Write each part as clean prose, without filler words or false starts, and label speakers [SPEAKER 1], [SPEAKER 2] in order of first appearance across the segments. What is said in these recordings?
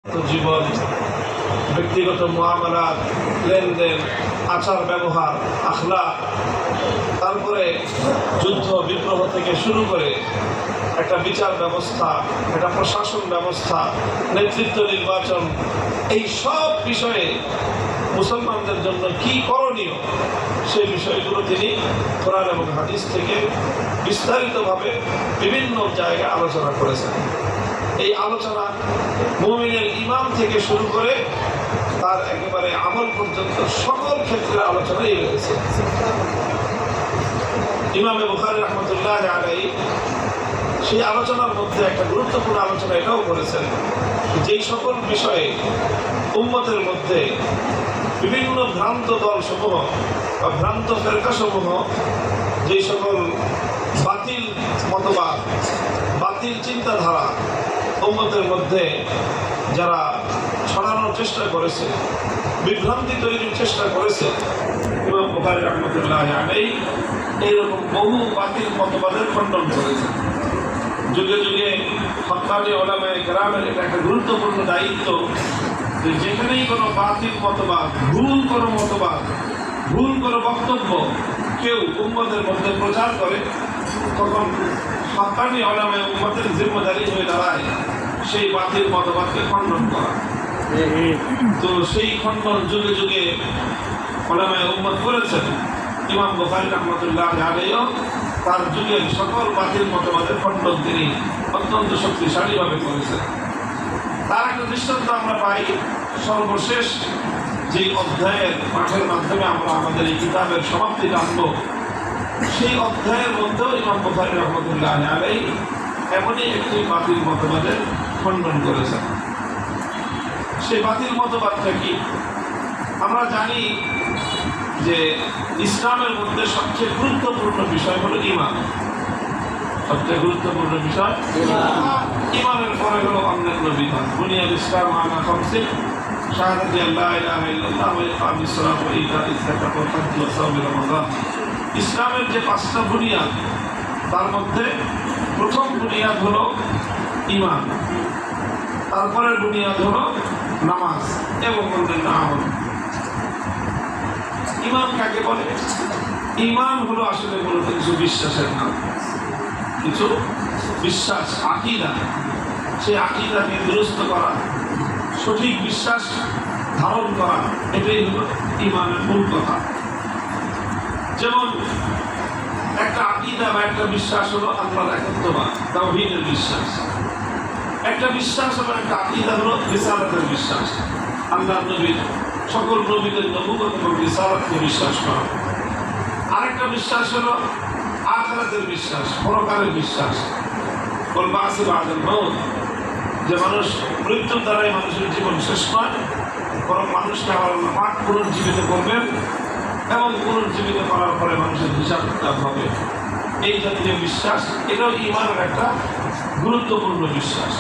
[SPEAKER 1] জীবন, ব্যক্তিগত মুআমালাত, লেনদেন, আচার ব্যবহার, আখলাক, তারপরে যুদ্ধ বিগ্রহ থেকে শুরু করে একটা বিচার ব্যবস্থা, একটা প্রশাসন ব্যবস্থা, নেতৃত্ব নির্বাচন, এই সব বিষয়ে মুসলমানদের জন্য কি করণীয় সেই বিষয়গুলো তিনি কোরআন এবং হাদিস থেকে বিস্তারিতভাবে বিভিন্ন জায়গায় আলোচনা করেছেন। এই আলোচনা মুমিনের ঈমান থেকে শুরু করে তার একেবারে আমল পর্যন্ত সকল ক্ষেত্রে আলোচনাই রয়েছে। ইমাম বুখারী রাহমাতুল্লাহ আলাইহি সেই আলোচনার মধ্যে একটা গুরুত্বপূর্ণ আলোচনা এটাও করেছেন, যেই সকল বিষয়ে উম্মতের মধ্যে বিভিন্ন ভ্রান্ত দলসমূহ বা ভ্রান্ত ফেরকাসমূহ যেই সকল বাতিল মতবাদ, বাতিল চিন্তাধারা উম্মতের মধ্যে যারা ছড়ানোর চেষ্টা করেছে, বিভ্রান্তি তৈরির চেষ্টা করেছে, ইমাম বুখারী রাহমাতুল্লাহ আলাইহি এইরকম বহু বাতিল মতবাদের খণ্ডন করেছেন। যুগে যুগে হক্কানি উলামায়ে কেরামের এটা একটা গুরুত্বপূর্ণ দায়িত্ব যে যেখানেই কোনো বাতিল মতবাদ, ভুল কোনো মতবাদ, ভুল কোনো বক্তব্য কেউ উম্মতের মধ্যে প্রচার করে, তখন হক্কানি উলামায়ে উম্মতের জিম্মেদারি হয়ে দাঁড়ায় সেই বাতিল মতবাদকে খণ্ডন করা। তো সেই খণ্ডন যুগে যুগে উলামায়ে উম্মত করেছেন। ইমাম বুখারী রাহমাতুল্লাহ আলাইহি তার যুগের সকল বাতিল মতবাদের খণ্ডন তিনি অত্যন্ত শক্তিশালীভাবে করেছেন। তার একটা দৃষ্টান্ত আমরা পাই সর্বশেষ যে অধ্যায়ের পাঠের মাধ্যমে আমরা আমাদের এই কিতাবের সমাপ্তি টানব, সেই অধ্যায়ের মধ্যেও ইমাম বুখারী রাহমাতুল্লাহ আলাইহি এমনই একটি বাতিল মতবাদের খণ্ডন করেছেন। সেই বাতিল মতবাদটা কি? আমরা জানি যে ইসলামের মধ্যে সবচেয়ে গুরুত্বপূর্ণ বিষয় হলো ঈমান। সবচেয়ে গুরুত্বপূর্ণ বিষয় ঈমানের পরে হলো অন্যান্য বিধান। বুনিয়াল ইসলাম আলা খামসিন, শাহাদাতি আল্লা ইলাহা ইল্লাল্লাহ ওয়া ইকামিস সালাত ওয়া ইতাইজ যাকাত ওয়া হজ্জ ওয়া সাওম রমাদান। ইসলামের যে পাঁচটা বুনিয়াদ, তার মধ্যে প্রথম বুনিয়াদ হলো ঈমান, তারপরের বুনিয়াদ হলো নামাজ এবং অন্যান্য আমল। ঈমান কাকে বলে? ঈমান হলো আসলে মূলত কিছু বিশ্বাসের নাম, কিছু বিশ্বাস, আকীদা। সেই আকীদাকে দুরুস্ত করা, সঠিক বিশ্বাস ধারণ করা, এটাই হলো ঈমানের মূল কথা। যেমন একটা আকীদা বা একটা বিশ্বাস হলো আল্লাহর একত্ববাদ, তাওহীদের বিশ্বাস। একটা বিশ্বাস হলো, একটা আকীদা হলো রিসালাতের বিশ্বাস, আল্লাহর নবীর, সকল নবীদের নবুয়ত এবং রিসালাতকে বিশ্বাস করা। আরেকটা বিশ্বাস হলো আখিরাতের বিশ্বাস, পরকালের বিশ্বাস, ওয়াল বা'স বা'দাল মাউত, যে মানুষ মৃত্যুর দ্বারাই মানুষের জীবন শেষ নয়, বরং মানুষকে আবার আল্লাহ পুনর্জীবিত করবেন এবং পুনর্জীবিত করার পরে মানুষের হিসাব কিতাব হবে। এই জাতীয় বিশ্বাস, এটাও ঈমানের একটা গুরুত্বপূর্ণ বিশ্বাস।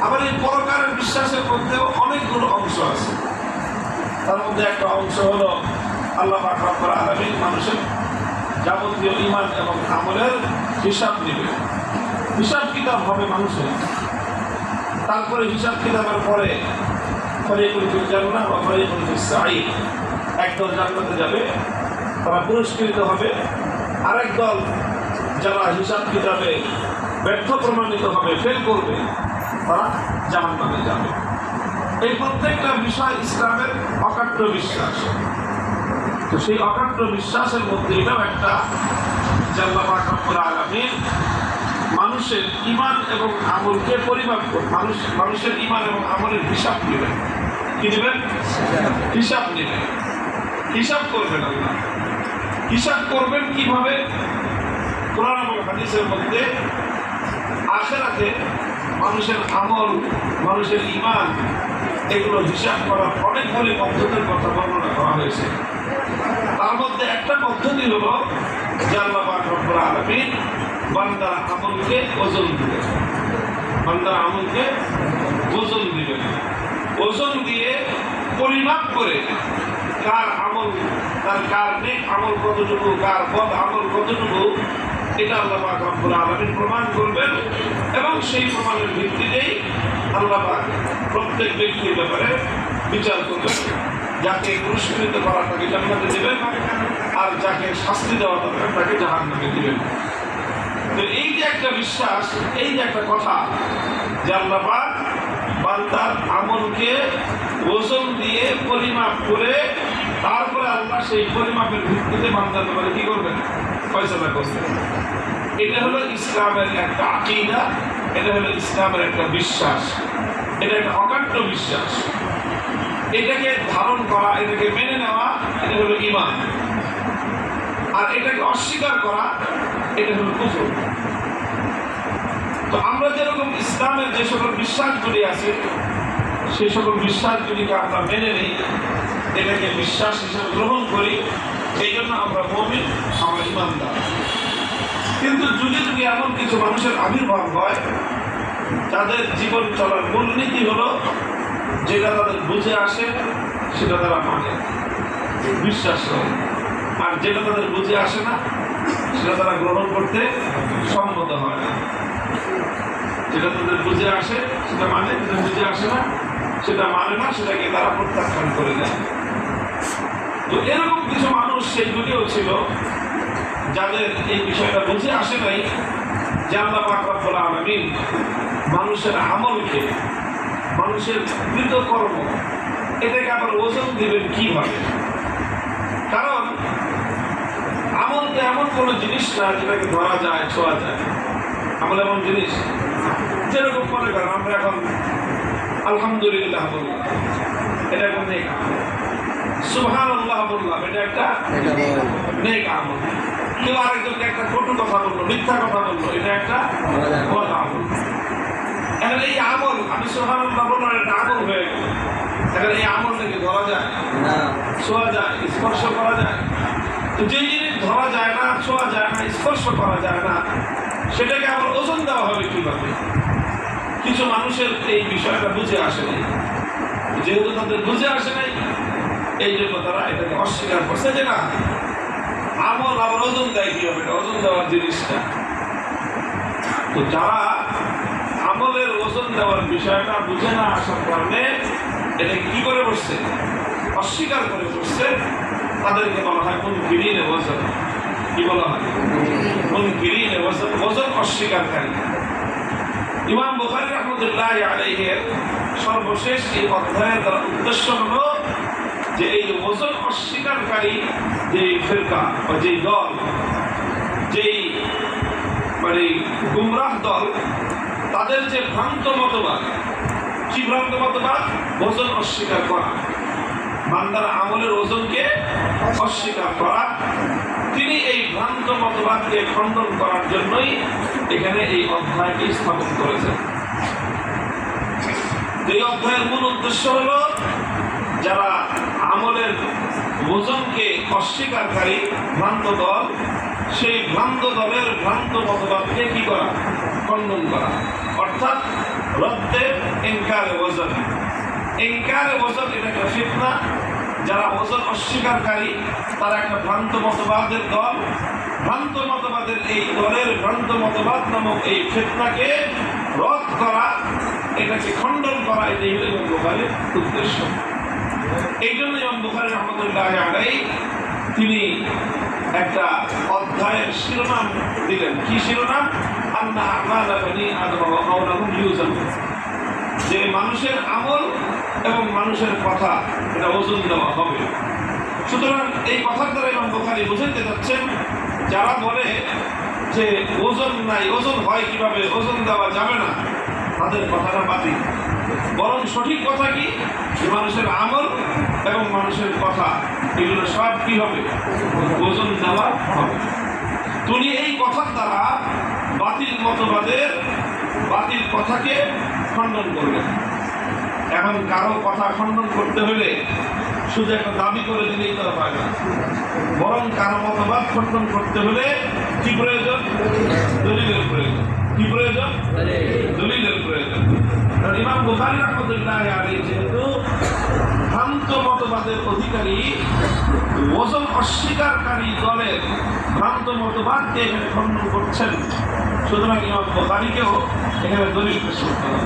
[SPEAKER 1] আবার এই পরকালের বিশ্বাসের মধ্যেও অনেকগুলো অংশ আছে। তার মধ্যে একটা অংশ হলো আল্লাহ পাক রব্বুল আলামিন মানুষের যাবতীয় ঈমান এবং আমলের হিসাব নেবে, হিসাব কিতাব হবে মানুষের। তারপরে হিসাব কিতাবের পরে ফারিকুন ফিল জান্নাহ ওয়া ফারিকুন ফিস সাঈদ, একদল জান্নাতে যাবে, তারা পুরস্কৃত হবে, আরেক দল যারা হিসাব কিতাবে ব্যর্থ প্রমাণিত হবে, ফেল করবে, তারা জাহান্নামে যাবে। এই প্রত্যেকটা বিষয় ইসলামের অকাট্য বিশ্বাস। তো সেই অকাট্য বিশ্বাসের মধ্যে এটাও একটা, যে আল্লাহ পাক রব্বুল আলামিন মানুষের ঈমান এবং আমলকে পরিমাপ করে, মানুষের ঈমান এবং আমলের হিসাব নেবেন। কি নেবেন? হিসাব নেবেন। হিসাব করবেন আল্লাহ। হিসাব করবেন কিভাবে? কোরআন এবং হাদিসের মধ্যে আখিরাতে মানুষের আমল, মানুষের ঈমান, এগুলো হিসাব করার অনেকগুলি পদ্ধতির কথা বর্ণনা করা হয়েছে। তার মধ্যে একটা পদ্ধতি হলো যে আল্লাহ পাক রব্বুল আলামিন বান্দার আমলকে ওজন দিবেন, বান্দার আমলকে ওজন দিবেন। ওজন দিয়ে পরিমাপ করে কার আমল, কার নেক আমল কতটুকু, কার বদ আমল কতটুকু, এটা আল্লাহ পাক রব্বুল আলামিন প্রমাণ করবেন এবং সেই প্রমাণের ভিত্তিতেই আল্লাহ পাক প্রত্যেক ব্যক্তির ব্যাপারে বিচার করবেন। যাকে পুরস্কৃত করা তাকে জান্নাতে দেবেন, আর যাকে শাস্তি দেওয়া দরকার তাকে জাহান্নামে দিবেন। তো এই যে একটা বিশ্বাস, এই যে একটা কথা যে আল্লাহ পাক বান্দার আমলকে ওজন দিয়ে পরিমাপ করে তারপরে আল্লাহ সেই পরিমাপের ভিত্তিতে বান্দার ব্যাপারে কি করবেন, ফয়সালা করবেন। এটা হলো ইসলামের একটা আকীদা, এটা হলো ইসলামের একটা বিশ্বাস, এটা একটা অকাট্য বিশ্বাস। এটাকে ধারণ করা, এটাকে মেনে নেওয়া, এটা হলো ঈমান। আর এটাকে অস্বীকার করা, এটা হলো কুফর। তো আমরা যেরকম ইসলামের যে সকল বিশ্বাসগুলি আছে সেই সকল বিশ্বাসগুলিকে আমরা মেনে নিই, এটাকে বিশ্বাস হিসেবে গ্রহণ করি, এই জন্য আমরা মুমিন, আমরা ঈমানদার। কিন্তু যুগে যুগে এমন কিছু মানুষের আবির্ভাব হয় যাদের জীবন চলার মূলনীতি হলো যেটা তাদের বুঝে আসে সেটা তারা মানে, বিশ্বাস করে, আর যেটা তাদের বুঝে আসে না সেটা তারা গ্রহণ করতে সম্মত হয় না। যেটা তাদের বুঝে আসে সেটা মানে, যেটা বুঝে আসে না সেটা মানে না, সেটাকে তারা প্রত্যাখ্যান করে দেয়। তো এরকম কিছু মানুষ সেই যুগেও ছিল যাদের এই বিষয়টা বুঝে আসে নাই যে আল্লাহ পাক রব্বুল আলামিন মানুষের আমলকে, মানুষের কৃতকর্ম, এটাকে আবার ওজন দিবেন কিভাবে। কারণ আমল তো এমন কোনো জিনিস না যেটাকে ধরা যায়, ছোঁয়া যায়। আমল এমন জিনিস, যেরকম মনে করেন আমরা এখন আলহামদুলিল্লাহ বললাম, এটা একটা নেক আমল। সুবহানাল্লাহ বললাম, এটা একটা নেক আমল। কেউ আরেকজনকে একটা কটু কথা বললো, মিথ্যা কথা বললো, এটা একটা বদ আমল। এখন এই আমল, আমি সুবহানাল্লাহ বললাম, এটা আমল হয়ে গেল। এখন এই আমলটাকে ধরা যায়, ছোঁয়া যায়, স্পর্শ করা যায়? তো যে জিনিস ধরা যায় না, ছোঁয়া যায় না, স্পর্শ করা যায় না, সেটাকে আবার ওজন দেওয়া হবে কিভাবে? কিছু মানুষের এই বিষয়টা বুঝে আসে নাই। যেহেতু তাদের বুঝে আসে নাই, এই জন্য তারা এটাকে অস্বীকার করছে যে না, আমল আবার ওজন দেয় কি হবে, ওজন দেওয়ার জিনিসটা। তো যারা আমলের ওজন দেওয়ার বিষয়টা বুঝে না আসার কারণে এটাকে কি করে বসছে, অস্বীকার করে বসছে, তাদেরকে বলা হয় মুনকিরিনে ওজন। কি বলা হয়? মুনকিরিনে ওজন, ওজন অস্বীকারকারী। ইমাম বুখারী রাহমাতুল্লাহি আলাইহির সর্বশেষ এই অধ্যায়ের দ্বারা উদ্দেশ্য হলো যে এই ওজন অস্বীকারকারী যে ফিরকা বা যেই দল, যেই মানে গুমরাহ দল, তাদের যে ভ্রান্ত মতবাদ, কি ভ্রান্ত মতবাদ? ওজন অস্বীকার করা, বান্দার আমলের ওজনকে অস্বীকার করা। তিনি এই ভ্রান্ত মতবাদকে খণ্ডন করার জন্যই এখানে এই অধ্যায়টি স্থাপন করেছেন। এই অধ্যায়ের মূল উদ্দেশ্য হলো যারা আমলের ওজনকে অস্বীকারকারী ভ্রান্ত দল, সেই ভ্রান্ত দলের ভ্রান্ত মতবাদকে কি করা? খণ্ডন করা। অর্থাৎ রদ্দে ইনকারে ওজন। ইনকারে ওজন এটা একটা ফিতনা। যারা ওজন অস্বীকারকারী তারা একটা ভ্রান্ত মতবাদের দল। ভ্রান্ত মতবাদের এই দলের ভ্রান্ত মতবাদ নামক এই ফিতনাকে রদ করা, এটাকে খণ্ডন করা, এটাই হলো ইমাম বুখারীর উদ্দেশ্য। এই জন্য ইমাম বুখারী রাহমাতুল্লাহি আলাইহি তিনি একটা অধ্যায়ের শিরোনাম দিলেন। কি শিরোনাম? আন্না আমালা বানি আদম ওয়া কাওলাহুম ইউজান। যে মানুষের আমল এবং মানুষের কথা এটা ওজন দেওয়া হবে। সুতরাং এই কথার দ্বারা ইমাম বুখারী বুঝাইতে যাচ্ছেন যারা বলে যে ওজন নাই, ওজন হয় কিভাবে, ওজন দেওয়া যাবে না, তাদের কথাটা বাতিল। বরং সঠিক কথা কি? যে মানুষের আমল এবং মানুষের কথা এগুলো সব কি হবে? ওজন দেওয়া হবে। তুমি এই কথার দ্বারা বাতিল মতবাদের বাতিল কথাকে খণ্ডন করবেন। এখন কারো কথা খণ্ডন করতে হলে শুধু একটা দাবি করে দিলেই তো হয় না, বরং কারো মতবাদ খণ্ডন করতে হলে কি প্রয়োজন? দলিলের প্রয়োজন। কি প্রয়োজন? দলিলের প্রয়োজন। ইমাম বুখারী রাহমাতুল্লাহি আলাইহি যেহেতু ভ্রান্ত মতবাদের অধিকারী ওজন অস্বীকারী দলের ভ্রান্ত মতবাদকে এখানে খণ্ডন করছেন। সুতরাং ইমাম বুখারীকেও এখানে দলিল পেশ করতে হবে।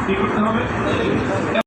[SPEAKER 1] কি করতে হবে?